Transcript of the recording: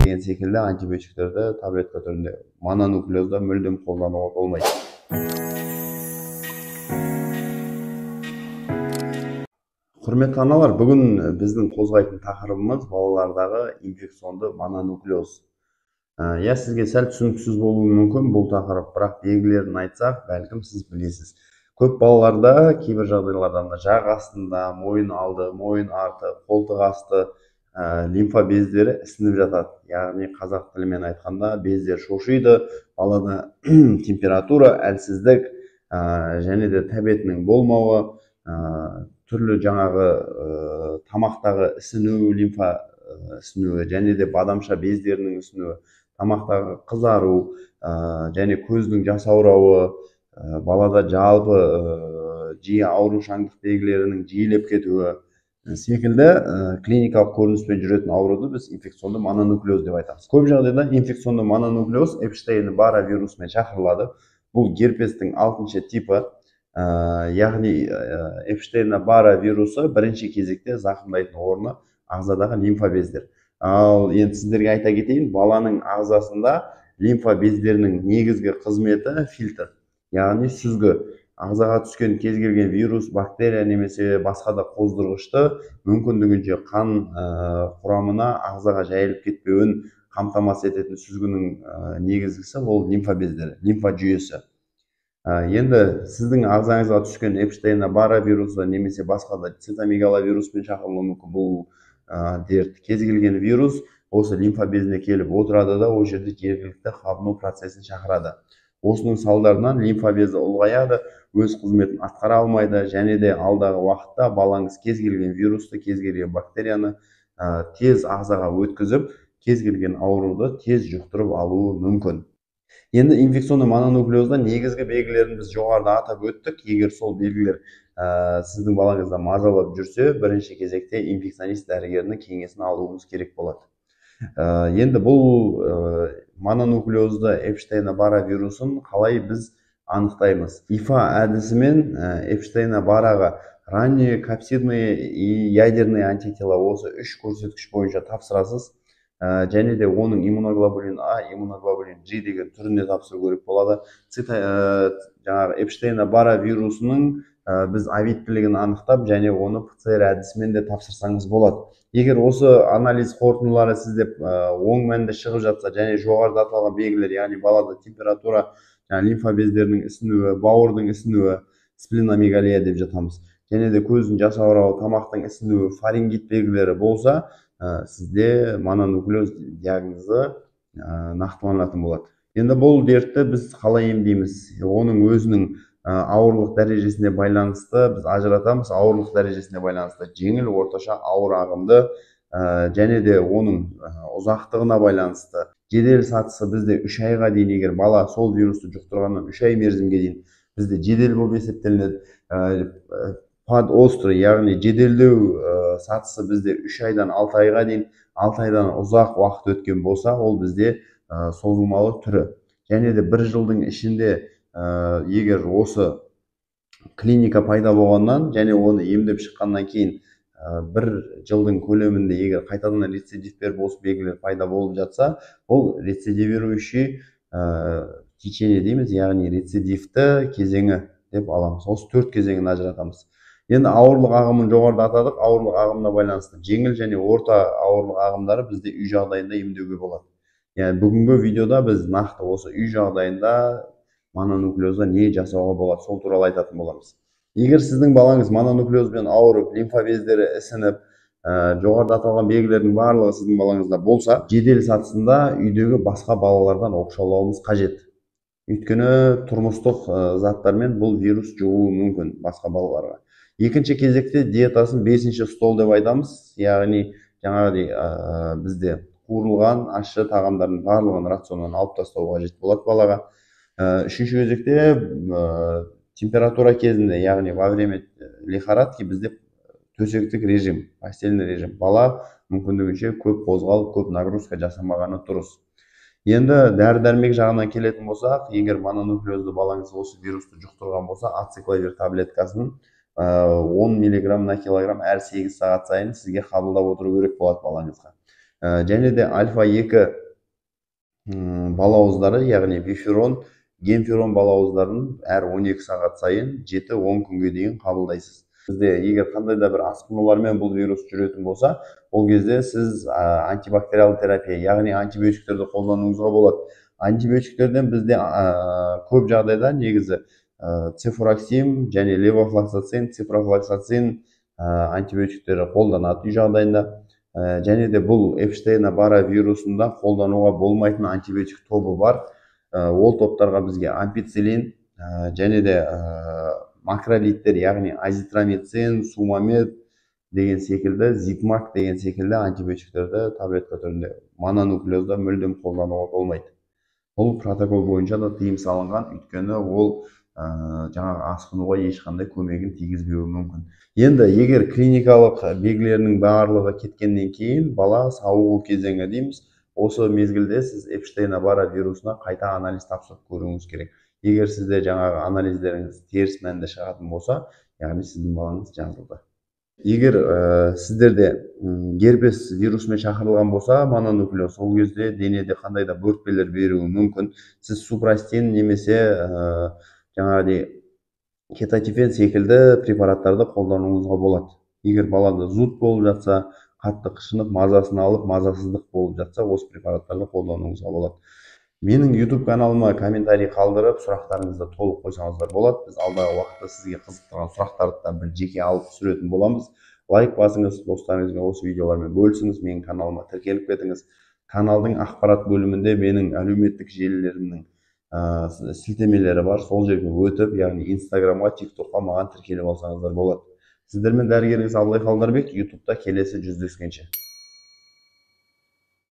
деген секілді антибиотиктерді таблетка түрінде мононуклеозда мүлдем қолдануға болмайды. Құрметті аналар, бүгін біздің қозғайтын тақырыбымыз балалардағы инфекционды мононуклеоз. Сізге сәл түсініксіз болуы мүмкін бұл тақырып, бірақ белгілерін айтсақ, бәлкім сіз білесіз. Көп балаларда кейбір жағдайларда жақ астында, мойын алды, мойын арты, қолтық асты лимфа бездері ісініп жатады. Яғни қазақ тілімен айтқанда бездер шошиды, балада температура, әлсіздік және де тәбетінің болмауы, түрлі жаңағы тамақтағы ісіну, лимфа ісінуі және де бадамша бездерінің ісінуі, тамақтағы қызару және көздің жасаурауы, балада жалпы жиі аурушаңдық белгілерінің жиілеп кетуі секілді клиникалық көрініспен жүретін ауруды біз инфекционды мононуклеоз деп айтамыз. Көп жағдайда инфекционды мононуклеоз Эпштейн-Бара вирусымен шақырылады. Бұл герпестің 6-шы типі. Яғни Эпштейн-Бара вирусы бірінші кезекте зақымдайтын орны ағзадағы лимфа бездер. Ал енді сіздерге айта кетейін, баланың ағзасында лимфа бездерінің негізгі қызметі фильтр, яғни сүзгі. Ағзаға түскен кез келген вирус, бактерия немесе басқа да қоздырғышты мүмкіндігінше қан құрамына ағзаға жайылып кетпеуін қамтамасыз ететін сүзгінің негізгісі ол лимфа бездері, лимфа жүйесі. Енді сіздің ағзаңызға түскен Эпштейн-Бара вирусы немесе басқа да цитомегаловируспен шақырылуы мүмкін бұл дерт. Кез келген вирус осы лимфа безіне келіп отырады да, ол жерде жергілікті қабыну процесін шақырады. Осының салдарынан лимфа безі ұлғаяды, өз қызметін атқара алмайды және де алдағы уақытта балаңыз кез келген вирусты, кез келген бактерияны тез ағзаға өткізіп, кез келген ауруды тез жұқтырып алуы мүмкін. Енді инфекционды мононуклеозда негізгі белгілерін біз жоғарыда атап өттік. Егер сол белгілер сіздің балаңызда мазалап жүрсе, бірінші кезекте инфекционист дәрігерінің кеңесін алуымыз керек болады. Енді бұл мононуклеозды Эпштейн-Бара вирусын қалай біз анықтаймыз? ИФА әдісімен Эпштейн-Бараға ранние капсидные и ядерные антитела осы 3 көрсеткіш бойынша тапсырасыз. Және де оның иммуноглобулин А, иммуноглобулин G деген түріне тапсыру керек болады. Жаңағы Эпштейн-Бара вирусының біз авиттілігін анықтап, және оны ПЦР әдісімен де тапсырсаңыз болады. Егер осы анализ қорытындылары сізде оң мәнді шығып жатса, және жоғарыда аталған белгілер, яғни балада температура, лимфа бездерінің ісінуі, бауырдың ісінуі, сплиномегалия деп жатамыз, және де көздің жасаурауы, тамақтың ісінуі, фарингит белгілері болса, сізде мононуклеоз диагнозы нақтыланатын болады. Енді бұл дертті біз қалай емдейміз? Оның өзінің ауырлық дәрежесіне байланысты біз ажыратамыз. Ауырлық дәрежесіне байланысты жеңіл, орташа, ауыр ағымды және де оның ұзақтығына байланысты. Жедел сатысы бізде 3 айға дейін, егер бала сол вирусты жұқтырғаннан 3 ай мерзімге дейін бізде жедел болып есептелінеді. Подострый, яғни жеделдеу сатысы бізде 3 айдан 6 айға дейін, 6 айдан ұзақ уақыт өткен болса, ол бізде созылмалы түрі. Және де 1 жылдың ішінде егер осы клиника пайда болғаннан және оны емдеп шыққаннан кейін 1 жылдың көлемінде егер қайтадан рецидивтер болсын белгілер пайда болып жатса, ол рецидивирующий течение дейміз, яғни рецидивті кезеңі деп аламыз. Осы 4 кезеңін ажыратамыз. Енді ауырлық ағымын жоғарыда атадық. Ауырлық ағымына байланысты жеңіл және орта ауырлық ағымдары бізде үй жағдайында емдеуге болады. Яғни бүгінгі видеода біз нақты осы үй жағдайында мононуклеозда не жасауға болады, сол туралы айтатын боламыз. Егер сіздің балаңыз мононуклеозбен ауырып, лимфа бездері ісініп, жоғарыда аталған белгілердің барлығы сіздің балаңызда болса, жедел сатысында үйдегі басқа балалардан оқшаулауымыз қажет. Өйткені тұрмыстық заттармен бұл вирус жұғуы мүмкін басқа балаларға. Екінші кезекте диетасын 5-ші стол деп айтамыз. Яғни жаңағыдай бізде қуырылған ащы тағамдардың барлығын рационнан алып тастау қажет болады балаға. Үшінші кезекте температура кезінде, яғни во время лихорадки бізде төсектік режим, постельный режим. Бала мүмкіндігінше көп қозғалып, көп нагрузка жасамағаны дұрыс. Енді дәрі-дәрмек жағынан келетін болсақ, егер мононуклеозды балаңыз осы вирусты жұқтырған болса, ацикловир таблеткасын 10 мг на килограмм әр 8 сағат сайын сізге қабылдап отыру керек болады балаңызға. Және де альфа-2 балауыздары, яғни биферон, гемферон балауыздарын әр 12 сағат сайын 7-10 күнге дейін қабылдайсыз. Бізде егер қандай да бір асқынулармен бұл вирус жүретін болса, ол кезде сіз антибактериалды терапия, яғни антибиотиктерді қолдануыңызға болады. Антибиотиктерден бізде көп жағдайда негізі цефураксин және левофлоксацин, ципрофлоксацин антибиотиктері қолданады үй жағдайында. Және де бұл Эпштейн-Бара вирусында қолдануға болмайтын антибиотик тобы бар. Ол топтарға бізге ампицилин және де макролидтер, яғни азитромицин, сумамед деген секілді, зипмак деген секілді антибиотиктерді таблетка түрінде мононуклеозда мүлдем қолдануға болмайды. Бұл протокол бойынша да тыйым салынған, өйткені ол жаңағы асқынуға ешқандай көмегін тигізбеуі мүмкін. Енді егер клиникалық белгілерінің барлығы кеткеннен кейін бала сауығу кезеңі дейміз. Осы мезгілде сіз Эпштейн-Бара вирусына қайта анализ тапсырып көруіңіз керек. Егер сізде жаңағы анализдеріңіз теріс мәнді шығатын болса, яғни сіздің балаңыз жазылды. Егер сіздерде герпес вирусымен шақырылған болса, мононуклеоз, ол кезде денеде қандай да бөртпелер беруі мүмкін. Сіз супрастин немесе жаңағыдай кетатифен секілді препараттарды қолдануыңызға болады. Егер балада зуд болып жатса, қатты қышынып, мазасын алып, мазасыздық болып жатса, осы препараттарды қолдануыңызға болады. Менің YouTube каналыма комментарий қалдырып, сұрақтарыңызды толық қойсаңыздар болады. Біз алдағы уақытта сізге қызықтырған сұрақтарды да бір жеке алып түсіретін боламыз. Лайк басыңыз, достарыңызбен осы видеолармен бөлісіңіз, менің каналыма тіркеліп кетіңіз. Каналдың ақпарат бөлімінде менің әлеуметтік желілерімнің сілтемелері бар. Сол жерге өтіп, яғни Инстаграмға, ТикТокқа маған тіркеліп алсаңыздар болады. Сіздермен дәрігер Абылай Қалдарбек, YouTube'да келесі жүздескенше.